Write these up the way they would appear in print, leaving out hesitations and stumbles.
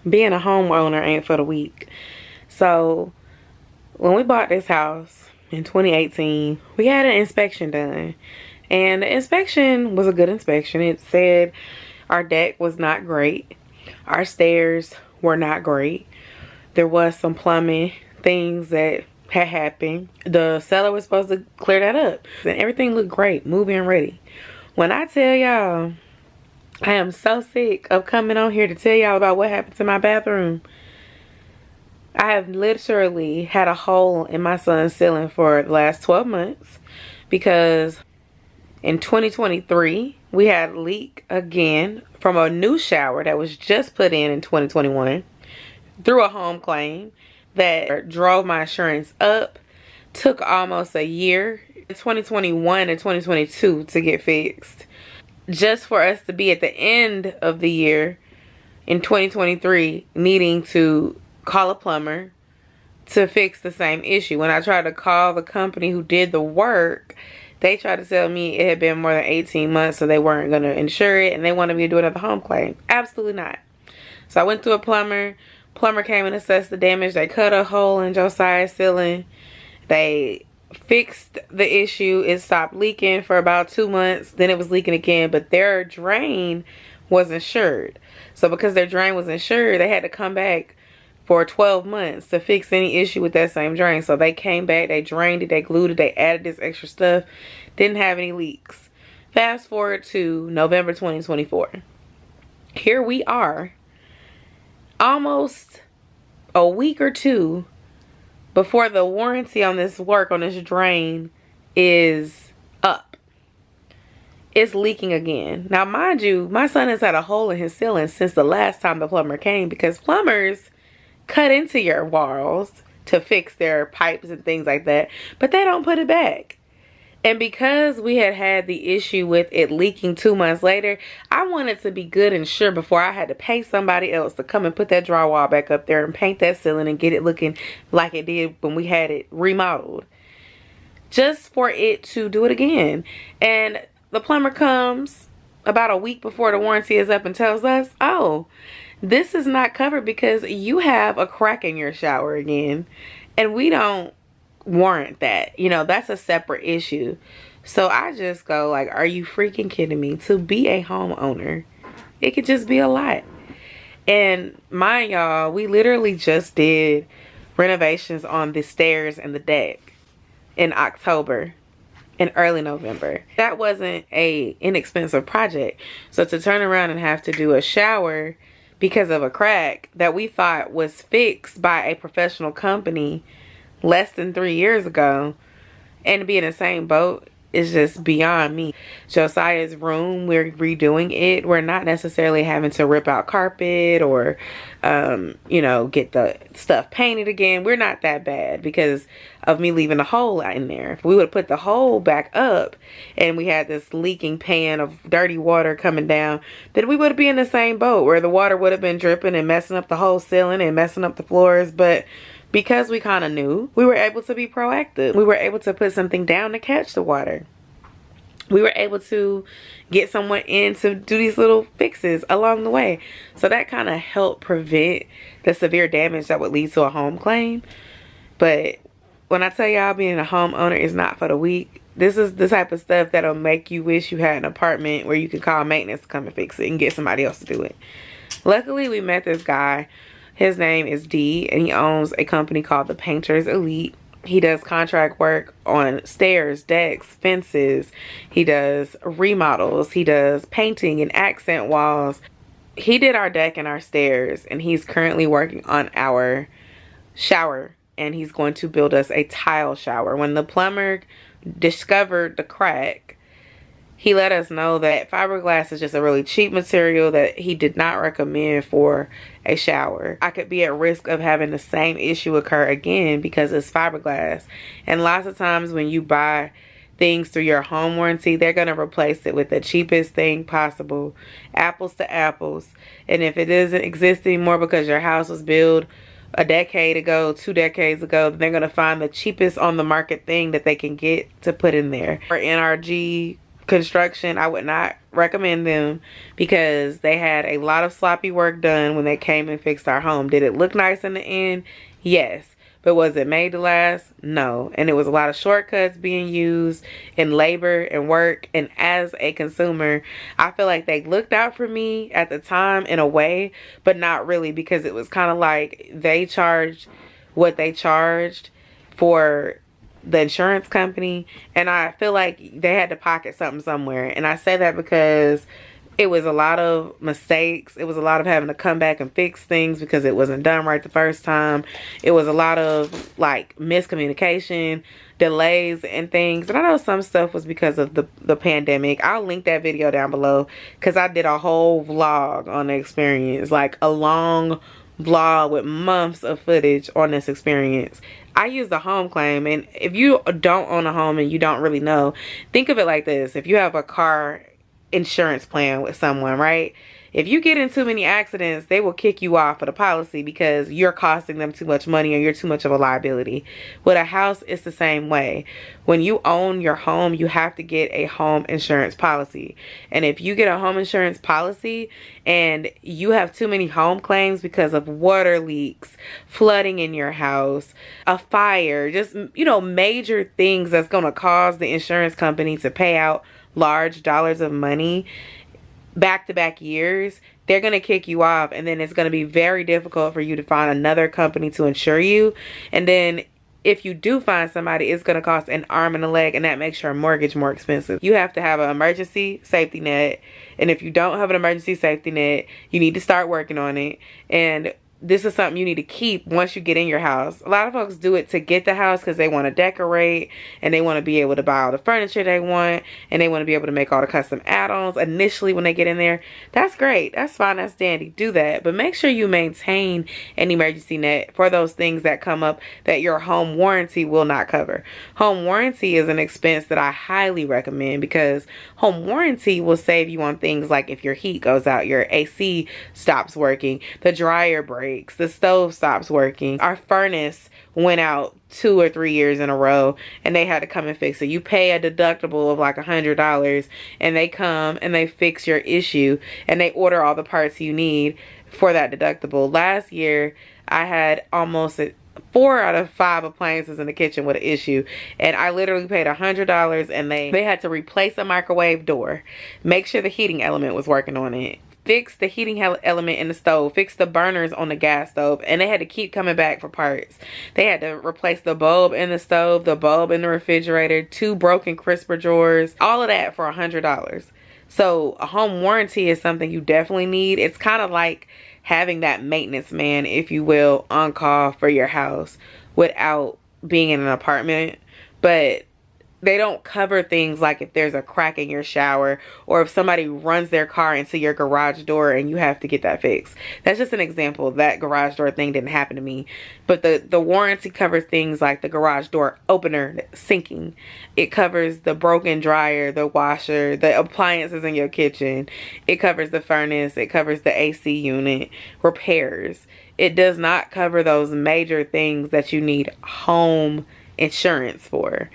being a homeowner ain't for the weak. So when we bought this house in 2018, we had an inspection done. And the inspection was a good inspection. It said our deck was not great. Our stairs were not great. There was some plumbing things that had happened. The seller was supposed to clear that up. And everything looked great, move-in ready. When I tell y'all, I am so sick of coming on here to tell y'all about what happened to my bathroom. I have literally had a hole in my son's ceiling for the last 12 months because in 2023, we had a leak again from a new shower that was just put in 2021 through a home claim that drove my insurance up. Took almost a year, 2021 and 2022, to get fixed. Just for us to be at the end of the year in 2023 needing to call a plumber to fix the same issue. When I tried to call the company who did the work, they tried to tell me it had been more than 18 months, so they weren't going to insure it, and they wanted me to do another home claim. Absolutely not. So I went to a plumber. Plumber came and assessed the damage. They cut a hole in Josiah's ceiling. They fixed the issue. It stopped leaking for about 2 months. Then it was leaking again, but their drain was insured. So because their drain was insured, they had to come back for 12 months to fix any issue with that same drain. So they came back, they drained it, they glued it, they added this extra stuff. Didn't have any leaks. Fast forward to November 2024. Here we are, almost a week or two before the warranty on this work, on this drain, is up. It's leaking again. Now, mind you, my son has had a hole in his ceiling since the last time the plumber came, because plumbers cut into your walls to fix their pipes and things like that, but they don't put it back. And because we had the issue with it leaking 2 months later, I wanted to be good and sure before I had to pay somebody else to come and put that drywall back up there and paint that ceiling and get it looking like it did when we had it remodeled, just for it to do it again. And the plumber comes about a week before the warranty is up and tells us, oh, this is not covered because you have a crack in your shower again, and we don't warrant that. You know, that's a separate issue. So I just go like, are you freaking kidding me? To be a homeowner, it could just be a lot. And mind y'all, we literally just did renovations on the stairs and the deck in October and early November. That wasn't a inexpensive project. So to turn around and have to do a shower because of a crack that we thought was fixed by a professional company less than 3 years ago, and to be in the same boat is just beyond me. Josiah's room, we're redoing it. We're not necessarily having to rip out carpet or you know, get the stuff painted again. We're not that bad because of me leaving a hole in there. If we would have put the hole back up and we had this leaking pan of dirty water coming down, then we would be in the same boat where the water would have been dripping and messing up the whole ceiling and messing up the floors. But because we kind of knew, we were able to be proactive. We were able to put something down to catch the water. We were able to get someone in to do these little fixes along the way. So that kind of helped prevent the severe damage that would lead to a home claim. But when I tell y'all being a homeowner is not for the weak, this is the type of stuff that'll make you wish you had an apartment where you could call maintenance to come and fix it and get somebody else to do it. Luckily, we met this guy. His name is D, and he owns a company called the Painters Elite. He does contract work on stairs, decks, fences. He does remodels. He does painting and accent walls. He did our deck and our stairs, and he's currently working on our shower, and he's going to build us a tile shower. When the plumber discovered the crack, he let us know that fiberglass is just a really cheap material that he did not recommend for a shower. I could be at risk of having the same issue occur again because it's fiberglass. And lots of times when you buy things through your home warranty, they're going to replace it with the cheapest thing possible. Apples to apples. And if it doesn't exist anymore because your house was built a decade ago, 2 decades ago, they're going to find the cheapest on the market thing that they can get to put in there. For NRG construction, I would not recommend them because they had a lot of sloppy work done when they came and fixed our home. Did it look nice in the end? Yes. But was it made to last? No. And it was a lot of shortcuts being used in labor and work. And as a consumer, I feel like they looked out for me at the time in a way, but not really, because it was kind of like they charged what they charged for the insurance company, and I feel like they had to pocket something somewhere. And I say that because it was a lot of mistakes. It was a lot of having to come back and fix things because it wasn't done right the first time. It was a lot of like miscommunication, delays and things. And I know some stuff was because of the pandemic. I'll link that video down below because I did a whole vlog on the experience, like a long vlog with months of footage on this experience. I use the home claim, and if you don't own a home and you don't really know, think of it like this. If you have a car insurance plan with someone, right? If you get in too many accidents, they will kick you off of the policy because you're costing them too much money or you're too much of a liability. With a house, it's the same way. When you own your home, you have to get a home insurance policy. And if you get a home insurance policy and you have too many home claims because of water leaks, flooding in your house, a fire, just, you know, major things that's going to cause the insurance company to pay out large dollars of money back-to-back years, they're going to kick you off, and then it's going to be very difficult for you to find another company to insure you. And then if you do find somebody, it's going to cost an arm and a leg, and that makes your mortgage more expensive. You have to have an emergency safety net, and if you don't have an emergency safety net, you need to start working on it. And this is something you need to keep once you get in your house. A lot of folks do it to get the house because they want to decorate and they want to be able to buy all the furniture they want, and they want to be able to make all the custom add-ons initially when they get in there. That's great. That's fine. That's dandy. Do that. But make sure you maintain an emergency net for those things that come up that your home warranty will not cover. Home warranty is an expense that I highly recommend because home warranty will save you on things like if your heat goes out, your AC stops working, the dryer breaks, the stove stops working. Our furnace went out 2 or 3 years in a row and they had to come and fix it. You pay a deductible of like $100 and they come and they fix your issue and they order all the parts you need for that deductible. Last year I had almost 4 out of 5 appliances in the kitchen with an issue, and I literally paid $100, and they had to replace a microwave door, make sure the heating element was working on it, fix the heating element in the stove, fix the burners on the gas stove, and they had to keep coming back for parts. They had to replace the bulb in the stove, the bulb in the refrigerator, 2 broken crisper drawers, all of that for $100. So a home warranty is something you definitely need. It's kind of like having that maintenance man, if you will, on call for your house without being in an apartment. But they don't cover things like if there's a crack in your shower or if somebody runs their car into your garage door and you have to get that fixed. That's just an example. That garage door thing didn't happen to me. But the warranty covers things like the garage door opener sinking. It covers the broken dryer, the washer, the appliances in your kitchen. It covers the furnace. It covers the AC unit, repairs. It does not cover those major things that you need home insurance for.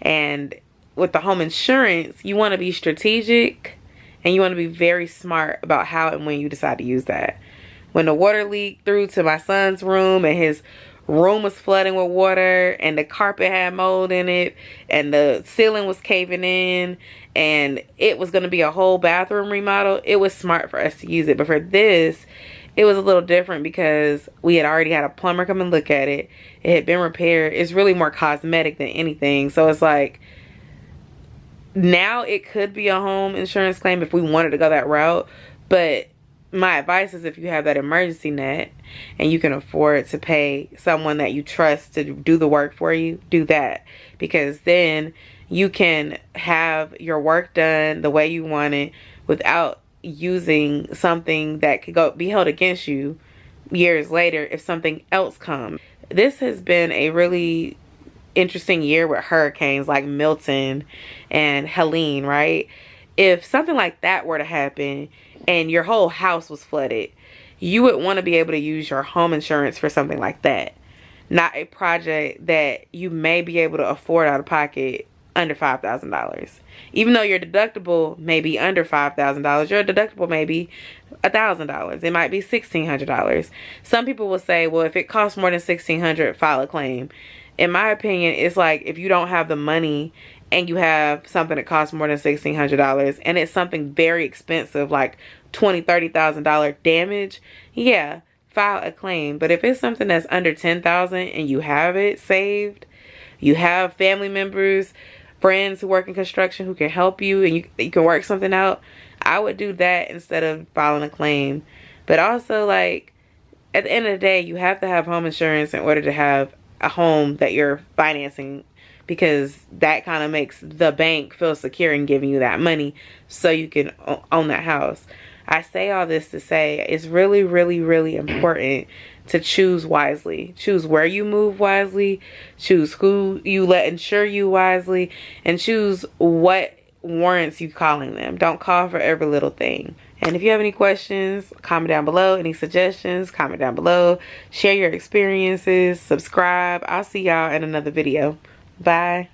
And with the home insurance, you want to be strategic and you want to be very smart about how and when you decide to use that. When the water leaked through to my son's room and his room was flooding with water and the carpet had mold in it and the ceiling was caving in and it was going to be a whole bathroom remodel, it was smart for us to use it. But for this, it was a little different because we had already had a plumber come and look at it. It had been repaired. It's really more cosmetic than anything. So it's like, now it could be a home insurance claim if we wanted to go that route. But my advice is if you have that emergency net and you can afford to pay someone that you trust to do the work for you, do that. Because then you can have your work done the way you want it without using something that could be held against you years later if something else comes. This has been a really interesting year with hurricanes like Milton and Helene, right? If something like that were to happen and your whole house was flooded, you would want to be able to use your home insurance for something like that. Not a project that you may be able to afford out of pocket under $5,000. Even though your deductible may be under $5,000, your deductible may be $1,000. It might be $1,600. Some people will say, well, if it costs more than $1,600, file a claim. In my opinion, it's like if you don't have the money and you have something that costs more than $1,600 and it's something very expensive like $20,000, $30,000 damage, yeah, file a claim. But if it's something that's under $10,000 and you have it saved, you have family members, friends who work in construction who can help you, and you can work something out, I would do that instead of filing a claim. But also, like, at the end of the day, you have to have home insurance in order to have a home that you're financing, because that kind of makes the bank feel secure in giving you that money so you can own that house. I say all this to say it's really, really, really important to choose wisely. Choose where you move wisely. Choose who you let insure you wisely. And choose what warrants you calling them. Don't call for every little thing. And if you have any questions, comment down below. Any suggestions, comment down below. Share your experiences. Subscribe. I'll see y'all in another video. Bye.